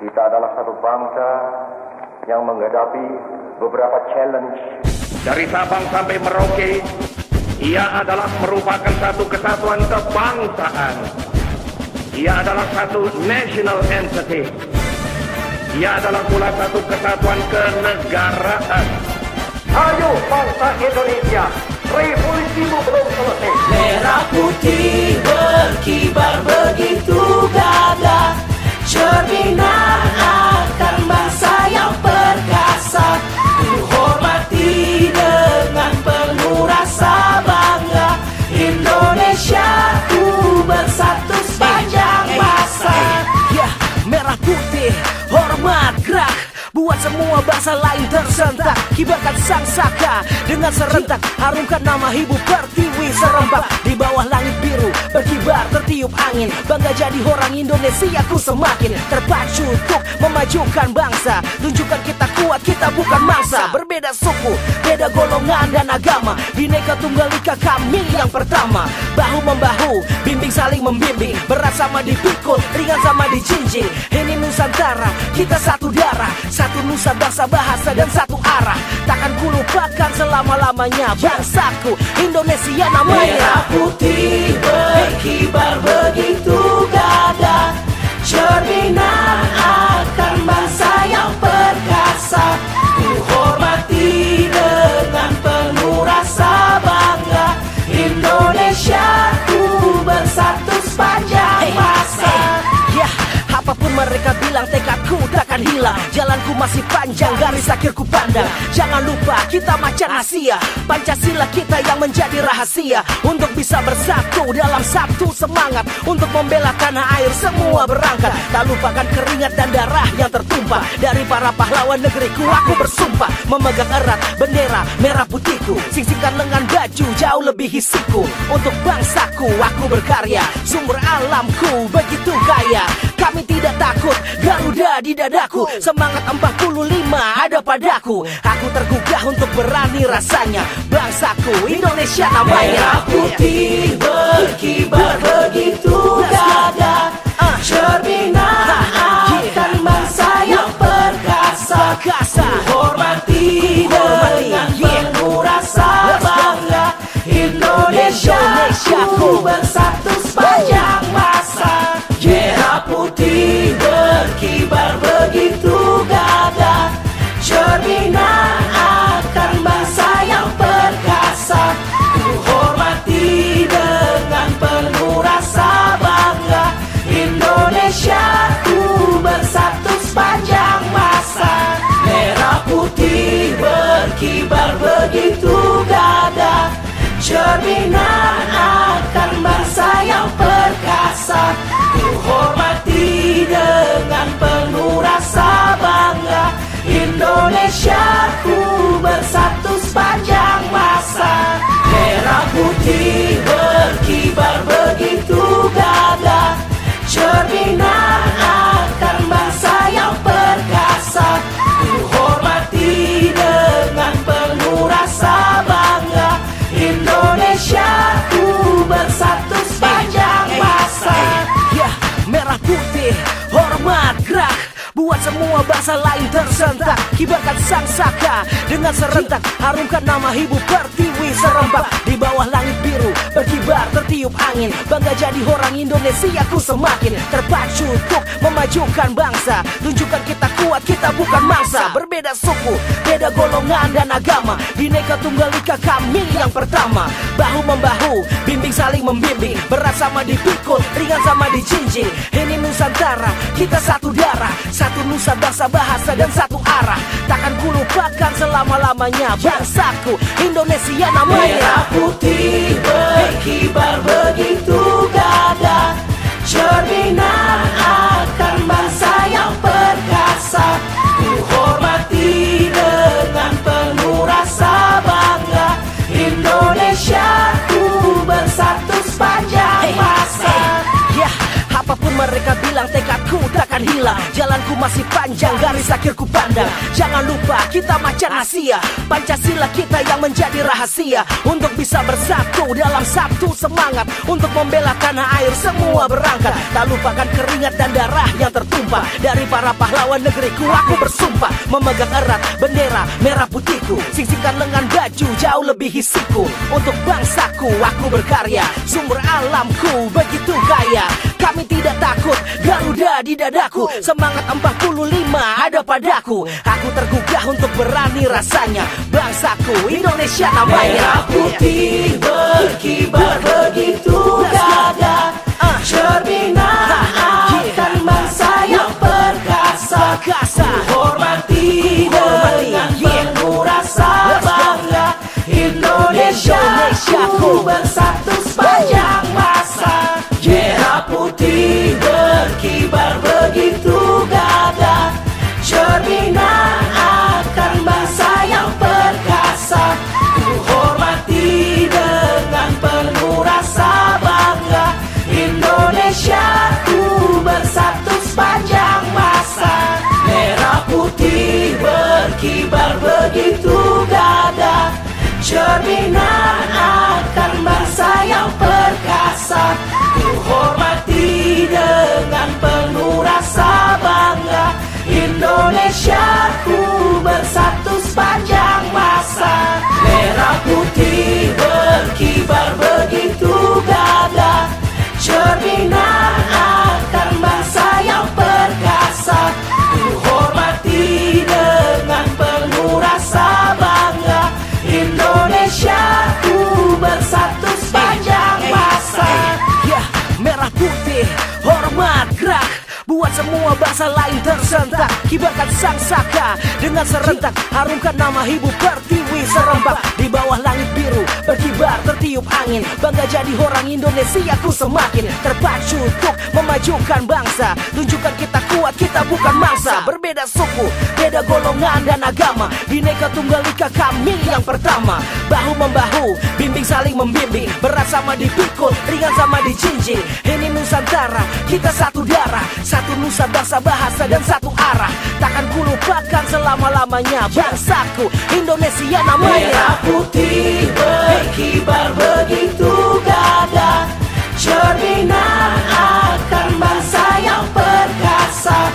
Kita adalah satu bangsa yang menghadapi beberapa challenge. Dari Sabang sampai Merauke, ia adalah merupakan satu kesatuan kebangsaan. Ia adalah satu national entity. Ia adalah pula satu kesatuan kenegaraan. Ayo bangsa Indonesia, revolusimu belum selesai. Merah putih berkibar begitu gagah, cerminan akan bangsa yang perkasa. Ku hormati dengan penuh rasa bangga, Indonesia ku bersatu sepanjang masa. Ya, merah putih, hormat gerak, buat semua bangsa lain tersentak. Kibarkan sang saka dengan serentak, harumkan nama Ibu Pertiwi serempak. Di bawah langit biru berkibar tertiup angin, bangga jadi orang Indonesia ku semakin terpacu untuk memajukan bangsa. Tunjukkan kita kuat, kita bukan mangsa. Berbeda suku, beda golongan dan agama, Bhinneka Tunggal Ika kami yang pertama. Bahu membahu, bimbing saling membimbing, berat sama dipikul, ringan sama dijinjing. Ini Nusantara, kita satu darah, satu nusa, bangsa, bahasa dan satu arah. Takkan ku lupakan selama-lamanya bangsaku Indonesia namanya. Merah putih berkibar begitu gagah, cerminan akan bangsa yang perkasa. Ku hormati dengan penuh rasa bangga, Indonesia ku bersatu sepanjang masa. Ya, apapun mereka bilang, tekadku takkan hilang. Jalanku masih panjang, garis akhirku pandang. Jangan lupa kita macan Asia, Pancasila kita yang menjadi rahasia. Untuk bisa bersatu dalam satu semangat, untuk membela tanah air semua berangkat. Tak lupakan keringat dan darah yang tertumpah dari para pahlawan negeriku. Aku bersumpah memegang erat bendera merah putihku, singsingkan lengan baju jauh lebih hisiku. Untuk bangsaku aku berkarya, sumber alamku begitu kaya. Kami tidak takut, Garuda di dadaku, semangat 45 ada padaku. Aku tergugah untuk berani rasanya, bangsaku Indonesia namanya. Merah putih berkibar begitu gagah, cerminan akan bangsa yang perkasa. Ku hormati dengan penuh rasa bangga, Indonesia ku bersatu sepanjang masa. Merah putih berkibar begitu gagah, cerminan akan bangsa yang perkasa. Ku hormati dengan penuh rasa bangga, Indonesia ku bersatu sepanjang masa. Merah putih berkibar begitu gagah, cerminan akan bangsa yang perkasa. Ku hormati dengan penuh rasa bangga, Indonesia ku bersatu sepanjang masa. Merah putih berkibar begitu gagah, cerminan akan bangsa yang perkasa. Ku hormati dengan penuh rasa bangga, Indonesia ku bersatu sepanjang masa. Ya, merah putih, hormat gerak, buat semua bangsa lain tersentak. Kibarkan sang saka dengan serentak, harumkan nama Ibu Pertiwi serempak. Di bawah langit biru berkibar tertiup angin, bangga jadi orang Indonesia ku semakin terpacu untuk memajukan bangsa. Tunjukkan kita kuat, kita bukan mangsa. Berbeda suku, beda golongan dan agama, Bhinneka Tunggal Ika kami yang pertama. Bahu membahu, bimbing saling membimbing, berat sama dipikul, ringan sama dijinjing. Ini Nusantara, kita satu darah, satu nusa, bangsa, bahasa dan satu arah. Takkan ku lupakan selama-lamanya bangsaku Indonesia namanya. Merah putih berkibar begitu gagah, cerminan akan bangsa yang perkasa. Ku hormati dengan penuh rasa bangga, Indonesia ku bersatu sepanjang masa. Ya, apapun mereka bilang, tekadku takkan takkan hilang. Jalanku masih panjang, garis akhirku pandang. Jangan lupa kita macan Asia, Pancasila kita yang menjadi rahasia. Untuk bisa bersatu dalam satu semangat, untuk membela tanah air semua berangkat. Tak lupakan keringat dan darah yang tertumpah dari para pahlawan negeriku. Aku bersumpah memegang erat bendera merah putihku, singsingkan lengan baju jauh lebih hisiku. Untuk bangsaku aku berkarya, sumber alamku begitu kaya. Kami tidak takut, Garuda di dadaku, semangat 45 ada padaku. Aku tergugah untuk berani rasanya, bangsaku Indonesia namanya. Merah putih berkibar begitu gagah, cerminan akan bangsa yang perkasa. Hormati dengan penuh rasa bangga, Indonesia ku bersatu sepanjang masa. Merah putih berkibar begitu gagah, cerminan akan bangsa yang perkasa. Ku hormati dengan penuh rasa bangga, Indonesia ku bersatu sepanjang masa. Merah putih berkibar begitu gagah, cerminan akan bangsa yang perkasa. Ku hormati dengan penuh rasa bangga, Indonesia ku bersatu sepanjang masa. Merah putih berkibar begitu gagah, cerminan akan bangsa yang perkasa. Ku hormati dengan penuh rasa bangga, Indonesia ku bersatu sepanjang masa. Ya, merah putih, hormat gerak, buat semua bangsa lain tersentak. Kibarkan sang saka dengan serentak, harumkan nama Ibu Pertiwi serempak. Di bawah langit biru berkibar tertiup angin, bangga jadi orang Indonesia ku semakin terpacu untuk memajukan bangsa. Tunjukkan kita kuat, kita bukan mangsa. Berbeda suku, beda golongan dan agama, Bhinneka Tunggal Ika kami yang pertama. Bahu membahu, bimbing saling membimbing, berat sama dipikul, ringan sama dijinjing. Ini Nusantara, kita satu darah, satu nusa, bangsa, bahasa dan satu arah. Takkan ku lupakan selama-lamanya bangsaku Indonesia namanya. Merah putih berkibar begitu gagah, cerminan akan bangsa yang perkasa.